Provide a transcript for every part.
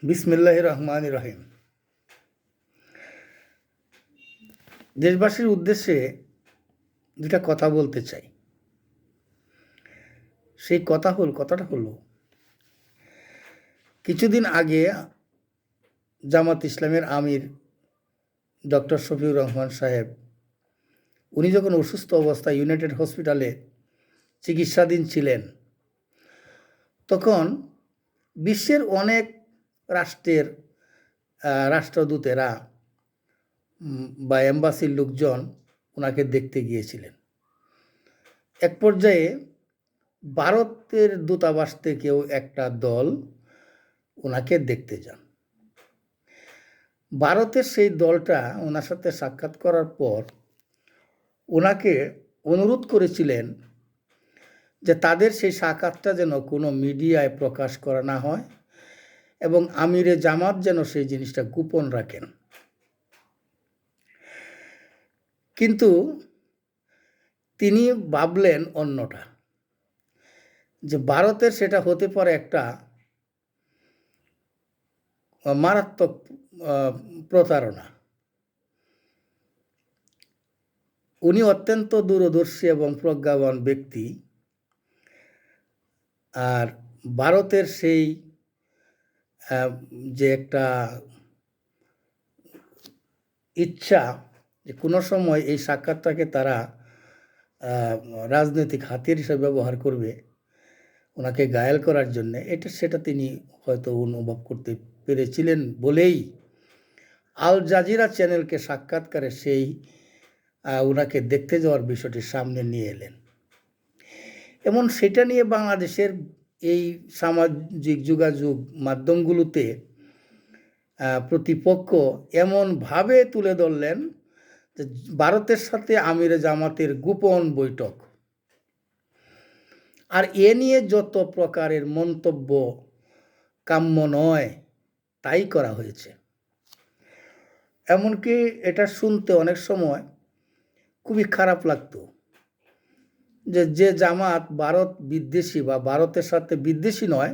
বিসমিল্লাহির রহমানির রহিম। দেশবাসীর উদ্দেশ্যে দুটা কথা বলতে চাই। সেই কথাটা হলো কিছুদিন আগে জামাত ইসলামের আমির ডক্টর শফিউর রহমান সাহেব উনি যখন অসুস্থ অবস্থায় ইউনাইটেড হসপিটালে চিকিৎসাধীন ছিলেন, তখন বিশ্বের অনেক রাষ্ট্রের রাষ্ট্রদূতেরা বা এম্বাসির লোকজন ওনাকে দেখতে গিয়েছিলেন। এক পর্যায়ে ভারতের দূতাবাস থেকেও একটা দল ওনাকে দেখতে যান। ভারতের সেই দলটা ওনার সাথে সাক্ষাৎ করার পর ওনাকে অনুরোধ করেছিলেন যে তাদের সেই সাক্ষাৎটা যেন কোনো মিডিয়ায় প্রকাশ করা না হয় এবং আমিরে জামাত যেন সেই জিনিসটা গোপন রাখেন। কিন্তু তিনি ভাবলেন অন্যটা, যে ভারতের সেটা হতে পারে একটা মারাত্মক প্রতারণা। উনি অত্যন্ত দূরদর্শী এবং প্রজ্ঞাবান ব্যক্তি, আর ভারতের সেই যে একটা ইচ্ছা যে কোনো সময় এই সাক্ষাৎটাকে তারা রাজনৈতিক হাতিয়ার হিসেবে ব্যবহার করবে ওনাকে ঘায়েল করার জন্য, সেটা তিনি হয়তো অনুভব করতে পেরেছিলেন বলেই আল জাজিরা চ্যানেলকে সাক্ষাৎকারে সেই ওনাকে দেখতে যাওয়ার বিষয়টি সামনে নিয়ে এলেন। এমন সেটা নিয়ে বাংলাদেশের এই সামাজিক যোগাযোগ মাধ্যমগুলোতে প্রতিপক্ষ এমনভাবে তুলে ধরলেন যে ভারতের সাথে আমিরে জামাতের গোপন বৈঠক, আর এ নিয়ে যত প্রকারের মন্তব্য কাম্য নয় তাই করা হয়েছে। এমনকি এটা শুনতে অনেক সময় খুবই খারাপ লাগতো যে জামাত ভারত বিদ্বেষী বা ভারতের সাথে বিদ্বেষী নয়,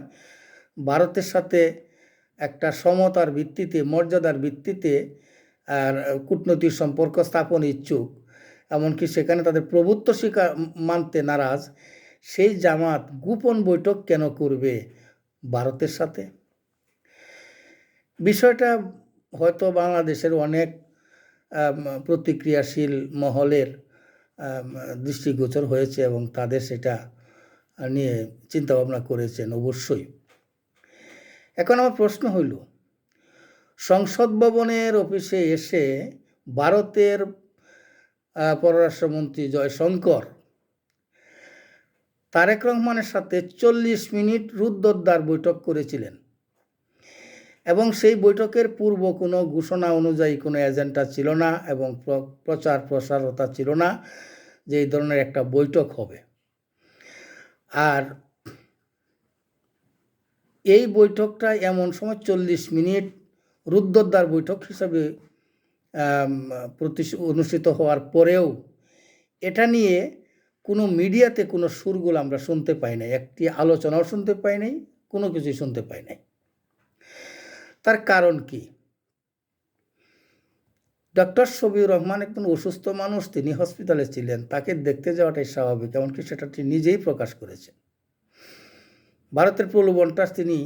ভারতের সাথে একটা সমতার ভিত্তিতে মর্যাদার ভিত্তিতে আর কূটনৈতিক সম্পর্ক স্থাপন ইচ্ছুক, এমনকি সেখানে তাদের প্রভুত্ব স্বীকার মানতে নারাজ, সেই জামাত গোপন বৈঠক কেন করবে ভারতের সাথে? বিষয়টা হয়তো বাংলাদেশের অনেক প্রতিক্রিয়াশীল মহলের দৃষ্টিগোচর হয়েছে এবং তাদের সেটা নিয়ে চিন্তাভাবনা করেছেন অবশ্যই। এখন আমার প্রশ্ন হইল, সংসদ ভবনের অফিসে এসে ভারতের পররাষ্ট্রমন্ত্রী জয়শঙ্কর তারেক রহমানের সাথে 40 মিনিট রুদ্ধদ্বার বৈঠক করেছিলেন এবং সেই বৈঠকের পূর্ব কোনো ঘোষণা অনুযায়ী কোনো এজেন্ডা ছিল না এবং প্রচার প্রসারতা ছিল না যে এই ধরনের একটা বৈঠক হবে। আর এই বৈঠকটা এমন সময় 40 মিনিট রুদ্ধদ্বার বৈঠক হিসাবে অনুষ্ঠিত হওয়ার পরেও এটা নিয়ে কোনো মিডিয়াতে কোনো সুরগুলো আমরা শুনতে পাই নাই, একটি আলোচনাও শুনতে পাই নাই, কোনো কিছুই শুনতে পাই নাই। তার কারণ কি? ডক্টর শফিউর রহমান একজন অসুস্থ মানুষ, তিনি হসপিটালে ছিলেন, তাকে দেখতে যাওয়াটাই স্বাভাবিক, এমনকি সেটা তিনি নিজেই প্রকাশ করেছেন। ভারতের প্রলোভনটা তিনি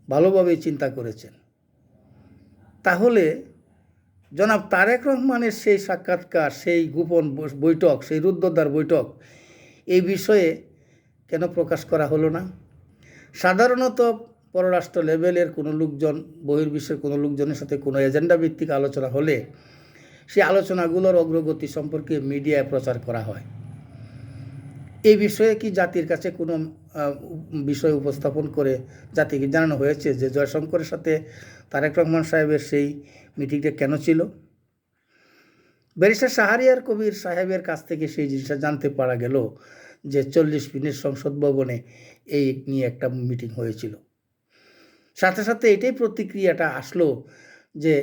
ভালোভাবেই চিন্তা করেছেন। তাহলে জনাব তারেক রহমানের সেই সাক্ষাৎকার, সেই গোপন বৈঠক, সেই রুদ্ধদ্বার বৈঠক, এই বিষয়ে কেন প্রকাশ করা হলো না? সাধারণত পররাষ্ট্র লেভেলের কোনো লোকজন, বহির্বিশ্বের কোনো লোকজনের সাথে কোনো এজেন্ডা ভিত্তিক আলোচনা হলে সেই আলোচনাগুলোর অগ্রগতি সম্পর্কে মিডিয়ায় প্রচার করা হয়। এই বিষয়ে কি জাতির কাছে কোনো বিষয় উপস্থাপন করে জাতিকে জানানো হয়েছে যে জয়শঙ্করের সাথে তারেক রহমান সাহেবের সেই মিটিংটা কেন ছিল? ব্যারিস্টার শাহরিয়ার কবির সাহেবের কাছ থেকে সেই জিনিসটা জানতে পারা গেল যে 40 মিনিট সংসদ ভবনে এই নিয়ে একটা মিটিং হয়েছিল। সাথে সাথে এটাই প্রতিক্রিয়াটা আসলো যে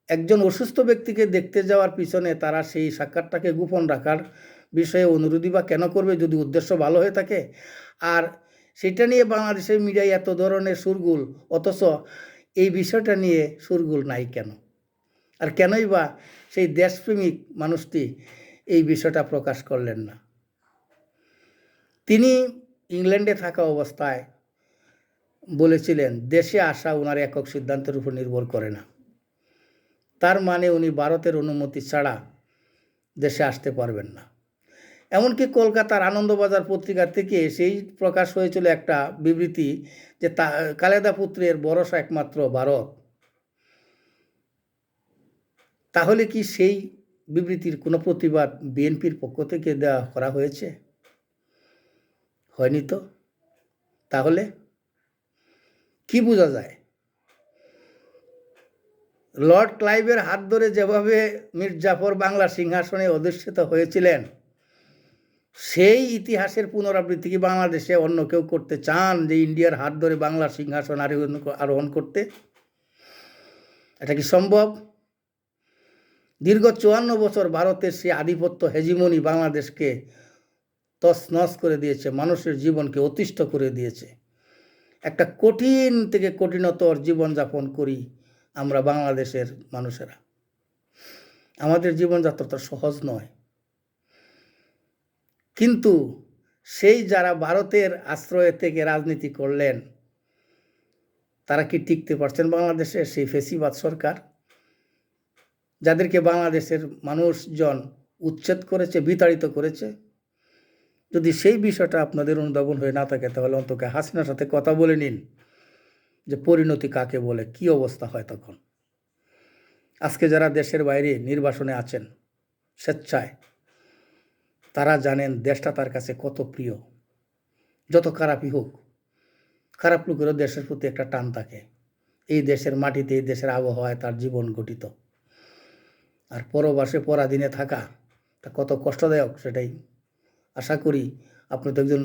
একজন অসুস্থ ব্যক্তিকে দেখতে যাওয়ার পিছনে তারা সেই সাক্ষাৎটাকে গোপন রাখার বিষয়ে অনুরোধই বা কেন করবে যদি উদ্দেশ্য ভালো হয়ে থাকে? আর সেটা নিয়ে বাংলাদেশের মিডিয়ায় এত ধরনের শোরগোল, অথচ এই বিষয়টা নিয়ে শোরগোল নাই কেন? আর কেনই বা সেই দেশপ্রেমিক মানুষটি এই বিষয়টা প্রকাশ করলেন না? তিনি ইংল্যান্ডে থাকা অবস্থায় বলেছিলেন দেশে আসা ওনার একক সিদ্ধান্তের উপর নির্ভর করে না। তার মানে উনি ভারতের অনুমতি ছাড়া দেশে আসতে পারবেন না। এমনকি কলকাতার আনন্দবাজার পত্রিকা থেকে সেই প্রকাশ হয়েছিল একটা বিবৃতি যে খালেদা পুত্রের ভরসা একমাত্র ভারত। তাহলে কি সেই বিবৃতির কোনো প্রতিবাদ বিএনপির পক্ষ থেকে দেওয়া করা হয়েছে? হয়নি তো। তাহলে কি বোঝা যায়? লর্ড ক্লাইভের হাত ধরে যেভাবে মীর জাফর বাংলা সিংহাসনে অধিষ্ঠিত হয়েছিলেন, সেই ইতিহাসের পুনরাবৃত্তি কি বাংলাদেশে অন্য কেউ করতে চান, যে ইন্ডিয়ার হাত ধরে বাংলার সিংহাসন আরোহণ করতে? এটা কি সম্ভব? দীর্ঘ 54 বছর ভারতের সেই আধিপত্য হেজিমনি বাংলাদেশকে তছনছ করে দিয়েছে, মানুষের জীবনকে অতিষ্ঠ করে দিয়েছে। একটা কঠিন থেকে কঠিনতর জীবনযাপন করি আমরা বাংলাদেশের মানুষেরা। আমাদের জীবনযাত্রাটা সহজ নয়। কিন্তু সেই যারা ভারতের আশ্রয় থেকে রাজনীতি করলেন, তারা কি টিকতে পারছেন বাংলাদেশে? সেই ফেসিবাদ সরকার, যাদেরকে বাংলাদেশের মানুষজন উচ্ছেদ করেছে, বিতাড়িত করেছে। যদি সেই বিষয়টা আপনাদের অনুধাবন হয়ে না থাকে, তাহলে অন্তত হাসিনার সাথে কথা বলে নিন যে পরিণতি কাকে বলে, কি অবস্থা হয় তখন। আজকে যারা দেশের বাইরে নির্বাসনে আছেন স্বেচ্ছায়, তারা জানেন দেশটা তার কাছে কত প্রিয়। যত খারাপই হোক, খারাপ লোকেরও দেশের প্রতি একটা টান থাকে। এই দেশের মাটিতে, এই দেশের আবহাওয়ায় তার জীবন গঠিত। আর পরবাসে পরাধীনে থাকা তা কত কষ্টদায়ক, সেটাই আশা করি আপনি তো একজন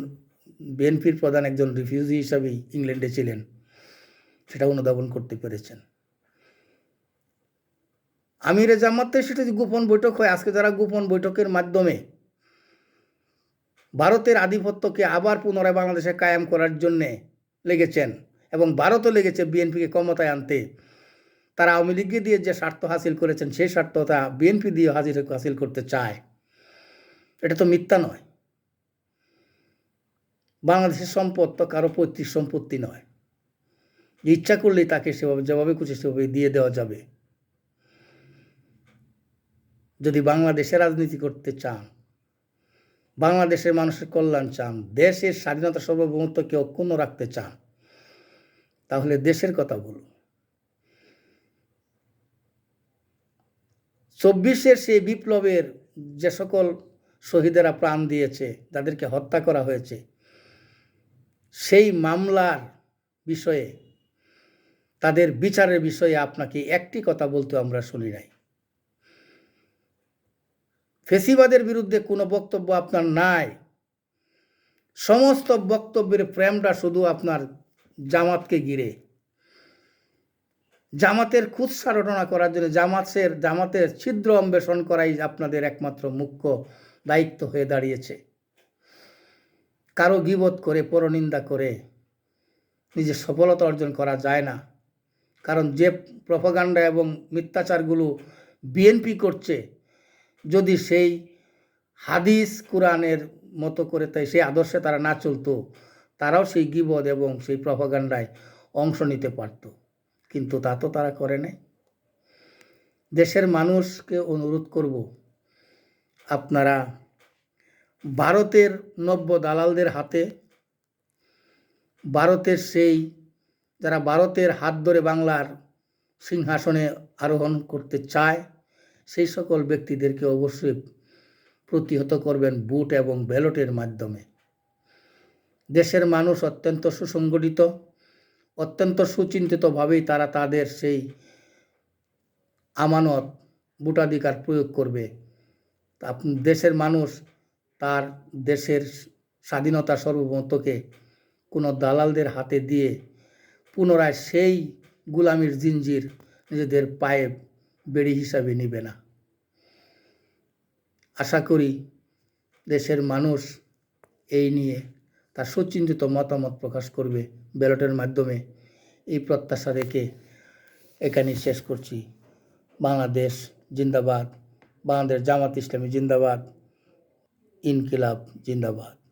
বিএনপির প্রধান, একজন রিফিউজি হিসাবেই ইংল্যান্ডে ছিলেন, সেটা অনুধাবন করতে পেরেছেন। আমিরে জামাতে সেটা গোপন বৈঠক হয়। আজকে যারা গোপন বৈঠকের মাধ্যমে ভারতের আধিপত্যকে আবার পুনরায় বাংলাদেশে কায়েম করার জন্যে লেগেছেন, এবং ভারতও লেগেছে বিএনপিকে ক্ষমতায় আনতে, তারা আওয়ামী লীগকে দিয়ে যে স্বার্থ হাসিল করেছেন, সেই স্বার্থটা বিএনপি দিয়ে হাসিল করতে চায়। এটা তো মিথ্যা নয়। বাংলাদেশের সম্পদ তো কারো পৈতৃক সম্পত্তি নয়। ইচ্ছা করলেই তাকে সেভাবে যেভাবে খুশি সেভাবে দিয়ে দেওয়া যাবে। যদি বাংলাদেশে রাজনীতি করতে চান, বাংলাদেশের মানুষের কল্যাণ চান, দেশের স্বাধীনতা সার্বভৌমত্বকে অক্ষুণ্ণ রাখতে চান, তাহলে দেশের কথা বলুন। 24-এর সেই বিপ্লবের যে সকল শহীদেরা প্রাণ দিয়েছে, যাদেরকে হত্যা করা হয়েছে, সেই মামলার বিষয়ে, তাদের বিচারের বিষয়ে আপনাকে একটি কথা বলতে আমরা শুনি নাই। ফেসিবাদের বিরুদ্ধে কোনো বক্তব্য আপনার নাই। সমস্ত বক্তব্যের প্রেমটা শুধু আপনার জামাতকে ঘিরে, জামাতের কুৎসা রটনা করার জন্য, জামাতের ছিদ্র অন্বেষণ করাই আপনাদের একমাত্র মুখ্য দায়িত্ব হয়ে দাঁড়িয়েছে। কারো গীবত করে, পরনিন্দা করে নিজের সফলতা অর্জন করা যায় না। কারণ যে প্রপাগান্ডা এবং মিথ্যাচারগুলো বিএনপি করছে, যদি সেই হাদিস কোরআনের মতো করে তাই সেই আদর্শে তারা না চলতো, তারাও সেই গীবত এবং সেই প্রপাগান্ডায় অংশ নিতে পারত। কিন্তু তা তো তারা করে নাই। দেশের মানুষকে অনুরোধ করব, আপনারা ভারতের নব্য দালালদের হাতে, ভারতের সেই যারা ভারতের হাত ধরে বাংলার সিংহাসনে আরোহণ করতে চায়, সেই সকল ব্যক্তিদেরকে অবশ্যই প্রতিহত করবেন ভোট এবং ব্যালটের মাধ্যমে। দেশের মানুষ অত্যন্ত সুসংগঠিত, অত্যন্ত সুচিন্তিতভাবেই তারা তাদের সেই আমানত ভোটাধিকার প্রয়োগ করবে। দেশের মানুষ তার দেশের স্বাধীনতা সার্বভৌমত্বকে কোনো দালালদের হাতে দিয়ে পুনরায় সেই গোলামির জিঞ্জির নিজেদের পায়ে বেড়ি হিসাবে নেবে না। আশা করি দেশের মানুষ এই নিয়ে তার সুচিন্তিত মতামত প্রকাশ করবে ব্যালটের মাধ্যমে, এই প্রত্যাশা রেখে এখানেই শেষ করছি। বাংলাদেশ জিন্দাবাদ, বাংলাদেশ জামাত ইসলামী জিন্দাবাদ, ইনকিলাব জিন্দাবাদ।